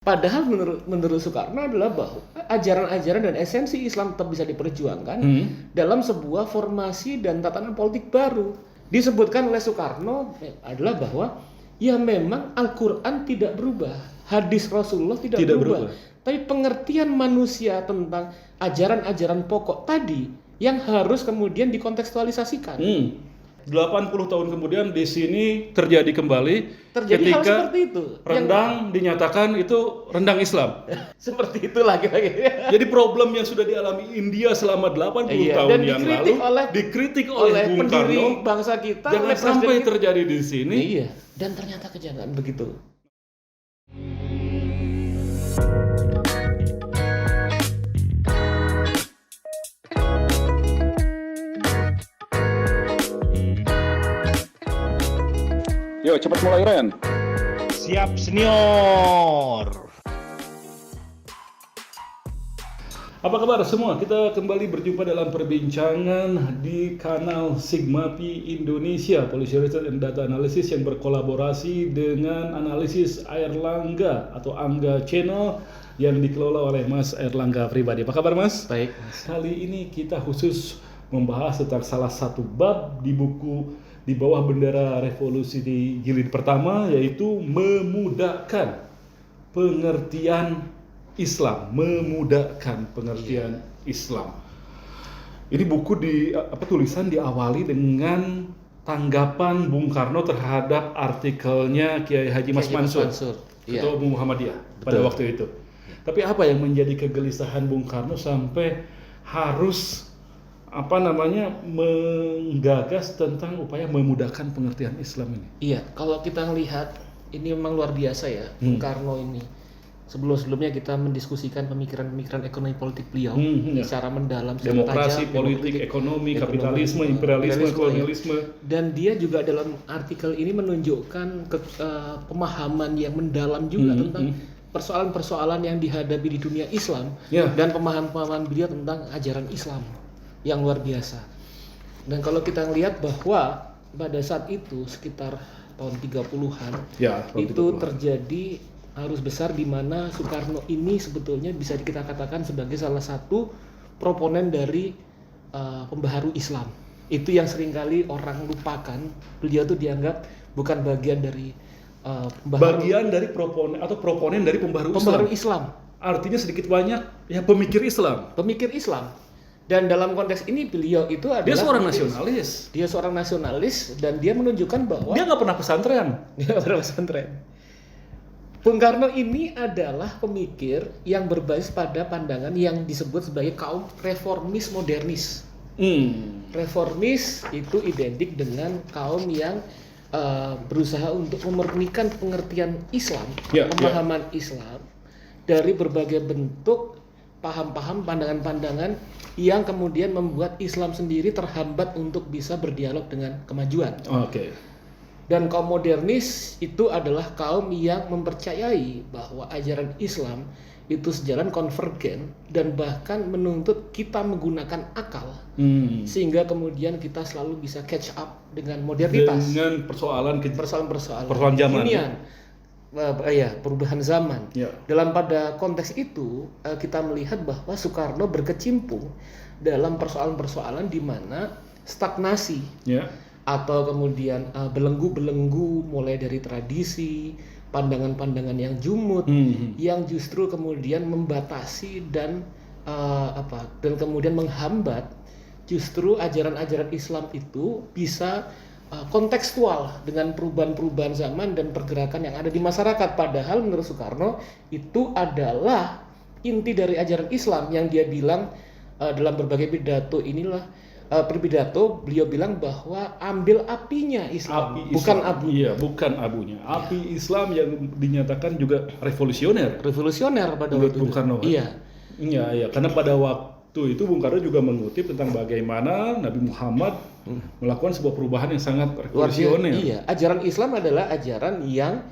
Padahal menurut Soekarno adalah bahwa ajaran-ajaran dan esensi Islam tetap bisa diperjuangkan dalam sebuah formasi dan tatanan politik baru. Disebutkan oleh Soekarno adalah bahwa ya memang Al-Quran tidak berubah, hadis Rasulullah tidak berubah, tapi pengertian manusia tentang ajaran-ajaran pokok tadi yang harus kemudian dikontekstualisasikan. 80 tahun kemudian di sini terjadi kembali Terjadi hal ketika seperti itu. rendang dinyatakan itu rendang Islam. Seperti itu lagi-lagi. Jadi problem yang sudah dialami India selama 80 tahun dan yang lalu dikritik oleh Bung pendiri Karno, bangsa kita, jangan oleh sampai presiden kita. terjadi di sini. Iya, dan ternyata kejadian begitu. Yuk cepat mulai Ren. Siap senior. Apa kabar semua? Kita kembali berjumpa dalam perbincangan di kanal Sigma Pi Indonesia, Policy Research and Data Analysis yang berkolaborasi dengan Analisis Airlangga atau Angga Channel yang dikelola oleh Mas Airlangga pribadi. Apa kabar Mas? Baik, Mas. Kali ini kita khusus membahas tentang salah satu bab di buku di bawah bendera revolusi di jilid pertama, yaitu memudahkan pengertian Islam, memudahkan pengertian Islam. Ini buku tulisan diawali dengan tanggapan Bung Karno terhadap artikelnya Kiai Haji Mas Mansur, Iya. Ketua Umum Muhammadiyah pada waktu itu. Tapi apa yang menjadi kegelisahan Bung Karno sampai harus menggagas tentang upaya memudahkan pengertian Islam ini? Iya, kalau kita lihat ini memang luar biasa ya, Bung Karno ini. Sebelumnya kita mendiskusikan pemikiran-pemikiran ekonomi politik beliau secara mendalam, demokrasi, tajam, politik, ekonomi, kapitalisme, imperialisme, kolonialisme. Dan dia juga dalam artikel ini menunjukkan pemahaman yang mendalam juga tentang persoalan-persoalan yang dihadapi di dunia Islam dan pemahaman beliau tentang ajaran Islam yang luar biasa. Dan kalau kita lihat bahwa pada saat itu sekitar tahun 30-an itu terjadi arus besar di mana Soekarno ini sebetulnya bisa kita katakan sebagai salah satu proponen dari pembaharu Islam. Itu yang seringkali orang lupakan. Beliau itu dianggap bukan bagian dari bagian dari proponen dari pembaharu Islam. Artinya sedikit banyak ya pemikir Islam. Dan dalam konteks ini beliau itu adalah Dia seorang nasionalis dan dia menunjukkan bahwa dia nggak pernah pesantren. Bung Karno ini adalah pemikir yang berbasis pada pandangan yang disebut sebagai kaum reformis modernis. Reformis itu identik dengan kaum yang berusaha untuk memurnikan pengertian Islam, pemahaman Islam dari berbagai bentuk paham-paham, pandangan-pandangan yang kemudian membuat Islam sendiri terhambat untuk bisa berdialog dengan kemajuan. Dan kaum modernis itu adalah kaum yang mempercayai bahwa ajaran Islam itu sejalan konvergen dan bahkan menuntut kita menggunakan akal sehingga kemudian kita selalu bisa catch up dengan modernitas, dengan persoalan zaman. Perubahan zaman. Dalam pada konteks itu kita melihat bahwa Soekarno berkecimpung dalam persoalan-persoalan di mana stagnasi atau kemudian belenggu-belenggu mulai dari tradisi, pandangan-pandangan yang jumut yang justru kemudian membatasi dan kemudian menghambat justru ajaran-ajaran Islam itu bisa kontekstual dengan perubahan-perubahan zaman dan pergerakan yang ada di masyarakat. Padahal menurut Soekarno itu adalah inti dari ajaran Islam yang dia bilang dalam berbagai pidato beliau bilang bahwa ambil apinya Islam, bukan abunya. Bukan abunya. Api Islam yang dinyatakan juga revolusioner pada waktu itu. Bung Karno. Iya, karena pada waktu itu Bung Karno juga mengutip tentang bagaimana Nabi Muhammad melakukan sebuah perubahan yang sangat revolusioner. Ajaran Islam adalah ajaran yang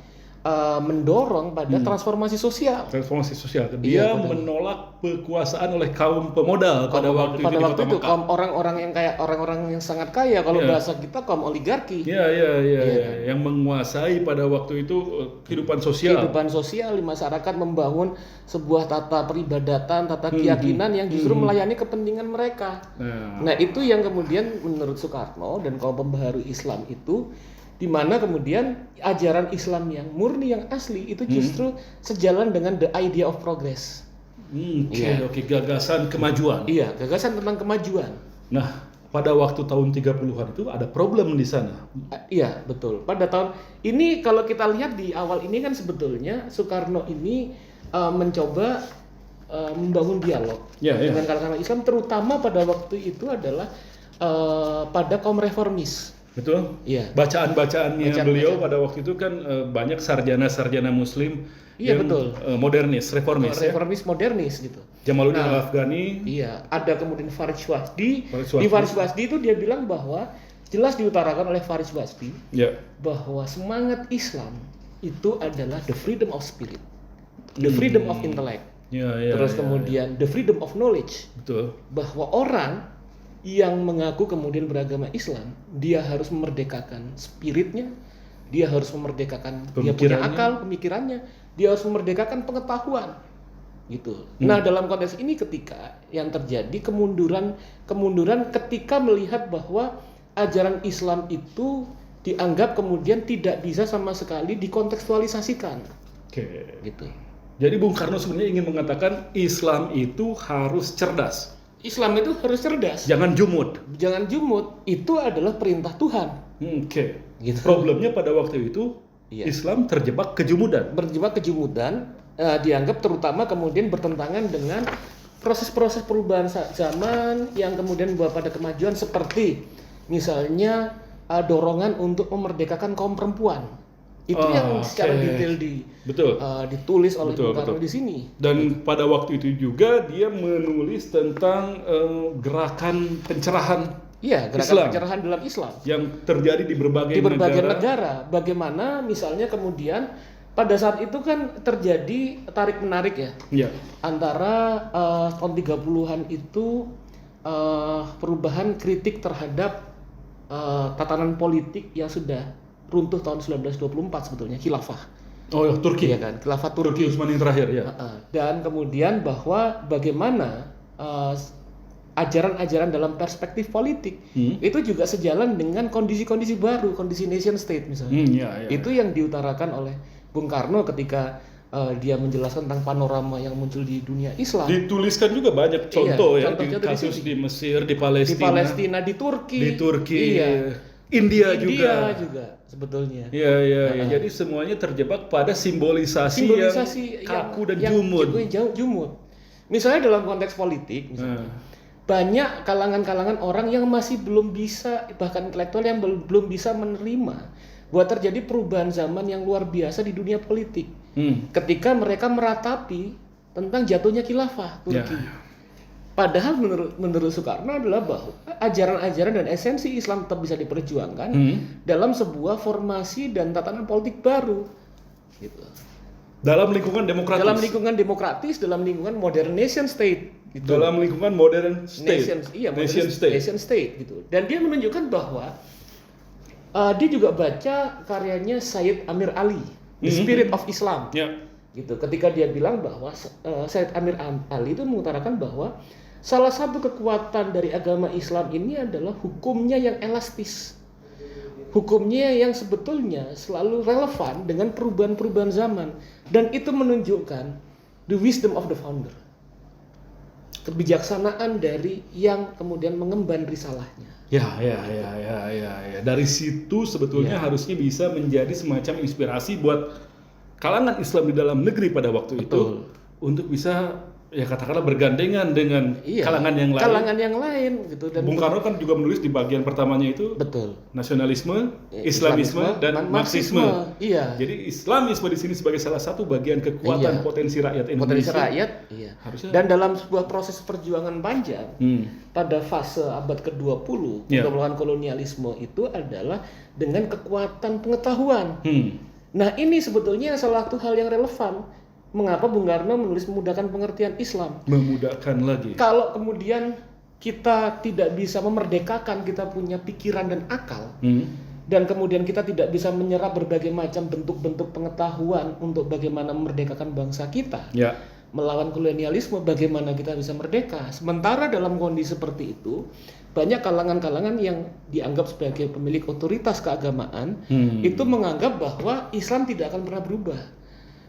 mendorong pada transformasi sosial. Transformasi sosial. Iya, Dia betul. menolak kekuasaan oleh kaum pemodal pada waktu Pada itu di waktu Kota itu Mekah. kaum orang-orang yang kayak orang-orang yang sangat kaya, kalau Iya. bahasa kita kaum oligarki. Iya, yang menguasai pada waktu itu kehidupan sosial. Kehidupan sosial di masyarakat, membangun sebuah tata peribadatan, tata keyakinan yang justru melayani kepentingan mereka. Nah, itu yang kemudian menurut Soekarno dan kaum pembaharu Islam itu, di mana kemudian ajaran Islam yang murni, yang asli itu justru sejalan dengan the idea of progress. Oke, gagasan kemajuan. Iya, gagasan tentang kemajuan. Nah, pada waktu tahun 30-an itu ada problem di sana. Iya, betul. Pada tahun ini kalau kita lihat di awal ini kan sebetulnya Soekarno ini mencoba membangun dialog dengan kalangan Islam, terutama pada waktu itu adalah pada kaum reformis. Betul? Iya. Bacaan-bacaannya beliau pada waktu itu kan banyak sarjana-sarjana muslim yang betul. Modernis, reformis. Reformis modernis gitu. Jamaluddin Al-Afghani. Iya, ada kemudian Farid Shwasdi. Farid Shwasdi. Di Farid Shwasdi itu dia bilang bahwa jelas diutarakan oleh Farid Shwasdi bahwa semangat Islam itu adalah the freedom of spirit, the freedom of intellect. Terus kemudian the freedom of knowledge. Betul. Bahwa orang yang mengaku kemudian beragama Islam, dia harus memerdekakan spiritnya, dia harus memerdekakan dia punya akal, pemikirannya, dia harus memerdekakan pengetahuan, gitu. Nah, dalam konteks ini ketika yang terjadi kemunduran ketika melihat bahwa ajaran Islam itu dianggap kemudian tidak bisa sama sekali dikontekstualisasikan. Oke. Gitu. Jadi Bung Karno sebenarnya ingin mengatakan Islam itu harus cerdas. Islam itu harus cerdas. Jangan jumud. Jangan jumud. Itu adalah perintah Tuhan. Oke. Gitu. Problemnya pada waktu itu Islam terjebak kejumudan. Berjebak kejumudan, dianggap terutama kemudian bertentangan dengan proses-proses perubahan zaman yang kemudian membawa pada kemajuan, seperti misalnya dorongan untuk memerdekakan kaum perempuan. Itu yang secara detail ditulis oleh Bung Karno di sini. Dan pada waktu itu juga dia menulis tentang gerakan pencerahan. Iya, gerakan Islam pencerahan dalam Islam yang terjadi di berbagai negara. Bagaimana misalnya kemudian pada saat itu kan terjadi tarik menarik ya. Antara tahun 30-an itu perubahan kritik terhadap tatanan politik yang sudah runtuh tahun 1924 sebetulnya, khilafah. Turki. Iya kan, khilafah Turki Utsmani terakhir ya. Dan kemudian bahwa bagaimana ajaran-ajaran dalam perspektif politik itu juga sejalan dengan kondisi-kondisi baru, kondisi nation state misalnya. Itu yang diutarakan oleh Bung Karno ketika dia menjelaskan tentang panorama yang muncul di dunia Islam. Dituliskan juga banyak contoh di kasus di Mesir, di Palestina, di Turki. Iya. India juga sebetulnya. Iya. Jadi semuanya terjebak pada simbolisasi yang kaku dan jumud. Misalnya dalam konteks politik, misalnya, banyak kalangan-kalangan orang yang masih belum bisa, bahkan intelektual yang belum bisa menerima bahwa terjadi perubahan zaman yang luar biasa di dunia politik. Ketika mereka meratapi tentang jatuhnya khilafah Turki. Padahal menurut Soekarno adalah bahwa ajaran-ajaran dan esensi Islam tetap bisa diperjuangkan dalam sebuah formasi dan tatanan politik baru, gitu. Dalam lingkungan demokratis. Dalam lingkungan modern nation state. Gitu. Dalam lingkungan modern state. Nation state gitu. Dan dia menunjukkan bahwa dia juga baca karyanya Sayyid Amir Ali, The Spirit of Islam. Gitu. Ketika dia bilang bahwa Sayyid Amir Ali itu mengutarakan bahwa salah satu kekuatan dari agama Islam ini adalah hukumnya yang elastis. Hukumnya yang sebetulnya selalu relevan dengan perubahan-perubahan zaman. Dan itu menunjukkan the wisdom of the founder. Kebijaksanaan dari yang kemudian mengemban risalahnya. Ya. Dari situ sebetulnya harusnya bisa menjadi semacam inspirasi buat kalangan Islam di dalam negeri pada waktu itu untuk bisa katakanlah bergandengan dengan kalangan yang lain gitu. Dan Bung Karno kan juga menulis di bagian pertamanya itu nasionalisme, Islamisme dan Marxisme. Iya. Jadi Islamisme di sini sebagai salah satu bagian kekuatan potensi rakyat Indonesia. Harusnya. Dan dalam sebuah proses perjuangan panjang pada fase abad ke-20 untuk melawan kolonialisme itu adalah dengan kekuatan pengetahuan. Nah ini sebetulnya salah satu hal yang relevan. Mengapa Bung Karno menulis memudahkan pengertian Islam? Memudahkan lagi. Kalau kemudian kita tidak bisa memerdekakan kita punya pikiran dan akal, dan kemudian kita tidak bisa menyerap berbagai macam bentuk-bentuk pengetahuan untuk bagaimana memerdekakan bangsa kita, melawan kolonialisme, bagaimana kita bisa merdeka. Sementara dalam kondisi seperti itu, banyak kalangan-kalangan yang dianggap sebagai pemilik otoritas keagamaan itu menganggap bahwa Islam tidak akan pernah berubah.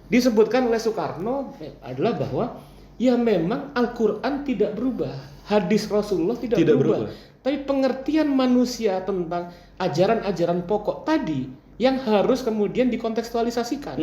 Disebutkan oleh Soekarno adalah bahwa ya memang Al-Quran tidak berubah, hadis Rasulullah tidak berubah, tapi pengertian manusia tentang ajaran-ajaran pokok tadi yang harus kemudian dikontekstualisasikan.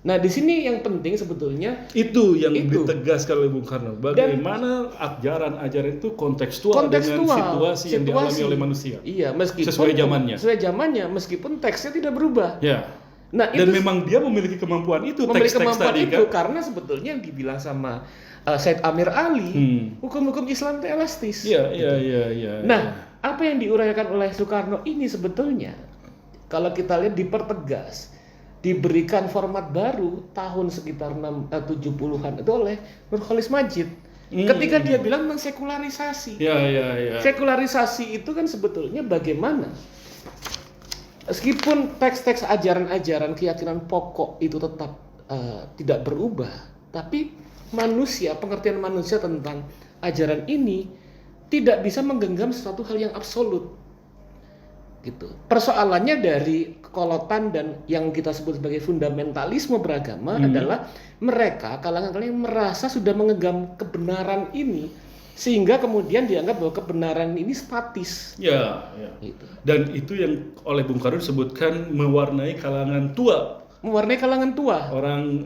Nah di sini yang penting sebetulnya itu yang ditegaskan oleh Bung Karno. Bagaimana ajaran-ajaran itu kontekstual dengan situasi yang dialami oleh manusia. Iya, meskipun sesuai zamannya. Sesuai zamannya, meskipun teksnya tidak berubah. Ya. Nah, dan itu, memang dia memiliki kemampuan itu, teks-teks tadi kan. Karena sebetulnya yang dibilang sama Said Amir Ali, hukum-hukum Islam itu elastis. Iya. Nah, apa yang diuraikan oleh Soekarno ini sebetulnya kalau kita lihat dipertegas, diberikan format baru tahun sekitar 70-an itu oleh Nurcholish Madjid. Ketika dia bilang tentang sekularisasi. Sekularisasi itu kan sebetulnya bagaimana meskipun teks-teks ajaran-ajaran keyakinan pokok itu tetap tidak berubah, tapi manusia, pengertian manusia tentang ajaran ini tidak bisa menggenggam sesuatu hal yang absolut. Gitu. Persoalannya dari kekolotan dan yang kita sebut sebagai fundamentalisme beragama adalah mereka, kalangan-kalangan yang merasa sudah menggenggam kebenaran ini, sehingga kemudian dianggap bahwa kebenaran ini statis. Gitu. Dan itu yang oleh Bung Karno disebutkan mewarnai kalangan tua. Orang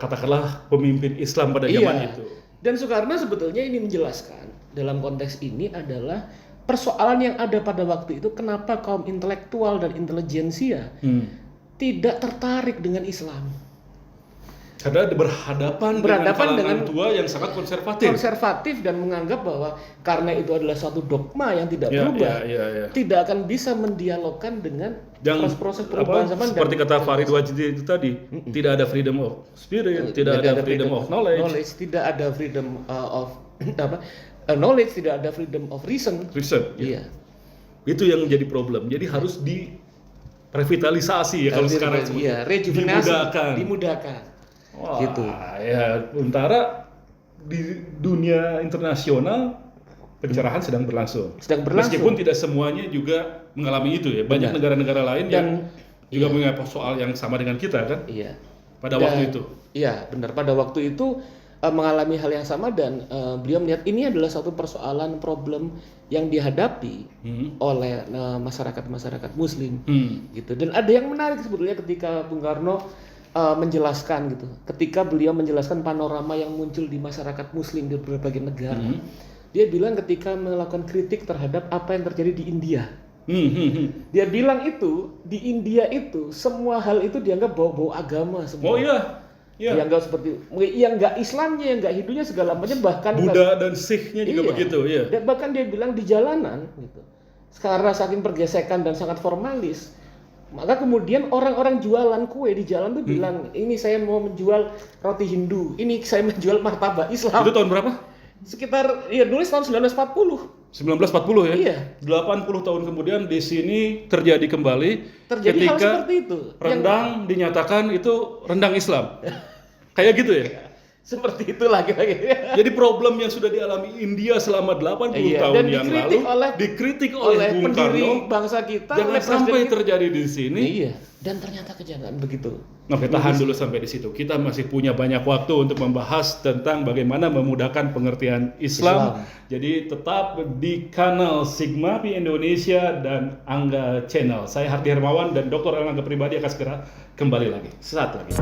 katakanlah pemimpin Islam pada zaman itu. Dan Soekarno sebetulnya ini menjelaskan dalam konteks ini adalah persoalan yang ada pada waktu itu, kenapa kaum intelektual dan intelijensia tidak tertarik dengan Islam. Karena berhadapan dengan kalangan tua yang sangat konservatif dan menganggap bahwa karena itu adalah suatu dogma yang tidak berubah, tidak akan bisa mendialogkan dengan proses perubahan zaman. Seperti kata Farid Wajdi itu tadi, tidak ada freedom of spirit, tidak ada freedom of knowledge, tidak ada freedom of knowledge, tidak ada freedom of reason. Iya. Itu yang menjadi problem. Jadi harus direvitalisasi kalau sekarang dimudahkan. Wah, gitu. Ya, sementara di dunia internasional pencerahan sedang berlangsung. Meskipun tidak semuanya juga mengalami itu ya. Banyak negara-negara lain yang juga mengalami soal yang sama dengan kita kan? Iya. Pada waktu itu. Iya, benar. Pada waktu itu mengalami hal yang sama dan beliau melihat ini adalah satu persoalan problem yang dihadapi oleh masyarakat Muslim gitu. Dan ada yang menarik sebetulnya ketika Bung Karno menjelaskan gitu. Ketika beliau menjelaskan panorama yang muncul di masyarakat Muslim di berbagai negara, dia bilang ketika melakukan kritik terhadap apa yang terjadi di India, dia bilang itu di India itu semua hal itu dianggap bau-bau agama semua. Dianggap seperti yang nggak Islamnya, yang nggak Hindunya segala macam, bahkan Buddha dan Sikhnya juga begitu. Dan bahkan dia bilang di jalanan gitu. Karena saking pergesekan dan sangat formalis, maka kemudian orang-orang jualan kue di jalan tuh bilang, ini saya mau menjual roti Hindu, ini saya menjual martabak Islam. Itu tahun berapa? Sekitar nulis tahun 1940. 1940 ya? Iya. 80 tahun kemudian di sini terjadi kembali ketika hal seperti itu. Rendang dinyatakan itu rendang Islam. Kayak gitu ya? Seperti itulah kira-kira. Jadi problem yang sudah dialami India selama 80 tahun yang lalu dikritik oleh Bung pendiri bangsa kita, jangan sampai terjadi di sini. Iya. Dan ternyata kejadian begitu. Oke, tahan dulu sampai di situ. Kita masih punya banyak waktu untuk membahas tentang bagaimana memudahkan pengertian Islam. Jadi tetap di kanal Sigma Pi Indonesia dan Angga Channel. Saya Hardi Hermawan dan Dr. Erlangga Pribadi akan segera kembali lagi. Sesaat lagi.